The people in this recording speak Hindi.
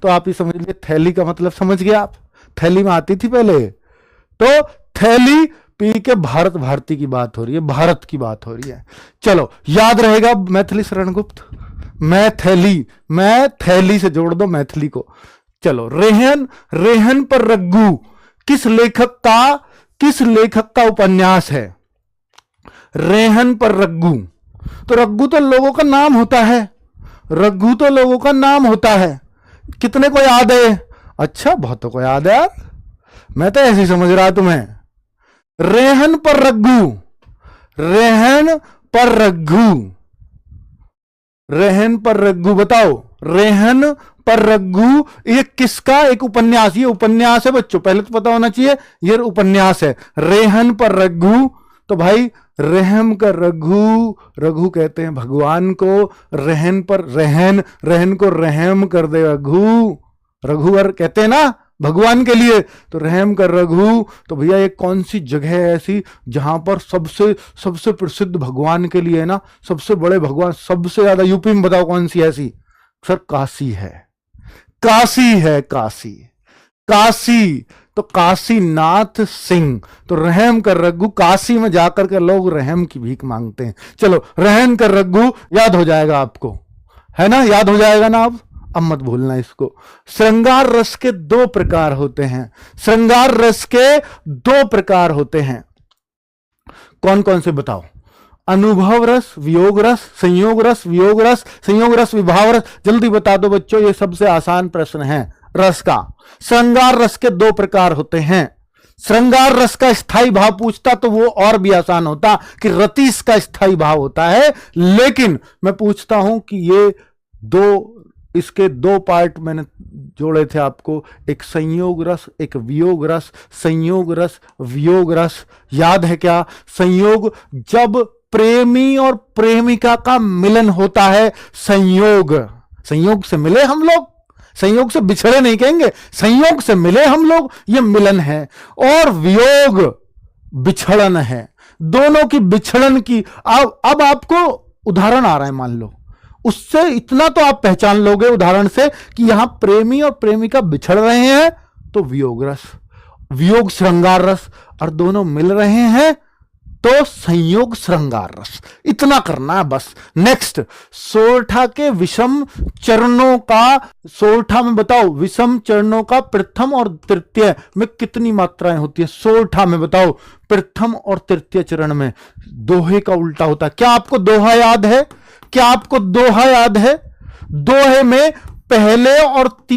तो आप ही समझ लीजिए थैली का मतलब समझ गए आप, थैली में आती थी पहले, तो थैली पी के भारत भारती की बात हो रही है, भारत की बात हो रही है। चलो याद रहेगा मैथिली शरणगुप्त, मैं थैली से जोड़ दो मैथिली को। चलो रेहन, रेहन पर रग्गू किस लेखक का उपन्यास है? रेहन पर रग्गू, तो रग्गू तो लोगों का नाम होता है, रग्गू तो लोगों का नाम होता है। कितने को याद है? अच्छा बहुतों को याद है यार, मैं तो ऐसे ही समझ रहा तुम्हें। रेहन पर रग्गू, रेहन पर रग्गू, रेहन पर रग्गू, बताओ रेहन पर रग्गू ये किसका एक उपन्यास? ये उपन्यास है बच्चों, पहले तो पता होना चाहिए ये उपन्यास है। रेहन पर रग्गू, तो भाई रहम कर रघु, रघु कहते हैं भगवान को, रहन पर रहन, रहन को रहम कर दे रघु, रघुवर कहते हैं ना भगवान के लिए, तो रहम कर रघु। तो भैया ये कौन सी जगह है ऐसी जहां पर सबसे प्रसिद्ध भगवान के लिए है ना, सबसे बड़े भगवान, सबसे ज्यादा यूपी में बताओ कौन सी ऐसी? सर काशी है, काशी है, काशी, काशी। तो काशीनाथ सिंह, तो रहम कर रघु, काशी में जाकर के लोग रहम की भीख मांगते हैं। चलो रहम कर रघु याद हो जाएगा आपको, है ना, याद हो जाएगा ना अब मत भूलना इसको। श्रृंगार रस के 2 प्रकार होते हैं, श्रृंगार रस के 2 प्रकार होते हैं, कौन कौन से बताओ? अनुभव रस, वियोग रस, संयोग रस, वियोग रस, संयोग रस, विभाव रस। जल्दी बता दो बच्चों, ये सबसे आसान प्रश्न है रस का। श्रृंगार रस के 2 प्रकार होते हैं। श्रृंगार रस का स्थायी भाव पूछता तो वो और भी आसान होता कि रतीश का स्थायी भाव होता है, लेकिन मैं पूछता हूं कि ये इसके 2 पार्ट मैंने जोड़े थे आपको, एक संयोग रस, एक वियोग रस। संयोग रस, वियोग रस याद है क्या? संयोग जब प्रेमी और प्रेमिका का मिलन होता है, संयोग, संयोग से मिले हम लोग, संयोग से बिछड़े नहीं कहेंगे, संयोग से मिले हम लोग, ये मिलन है। और वियोग बिछड़न है, दोनों की बिछड़न की। अब आपको उदाहरण आ रहा है, मान लो, उससे इतना तो आप पहचान लोगे उदाहरण से कि यहां प्रेमी और प्रेमिका बिछड़ रहे हैं तो वियोग रस, वियोग श्रृंगार रस, और दोनों मिल रहे हैं तो संयोग श्रृंगार रस। इतना करना है बस। नेक्स्ट, सोरठा के विषम चरणों का, सोरठा में बताओ विषम चरणों का प्रथम और तृतीय में कितनी मात्राएं होती है? सोरठा में बताओ प्रथम और तृतीय चरण में दोहे का उल्टा होता है। क्या आपको दोहा याद है? क्या आपको दोहा याद है? दोहे में पहले और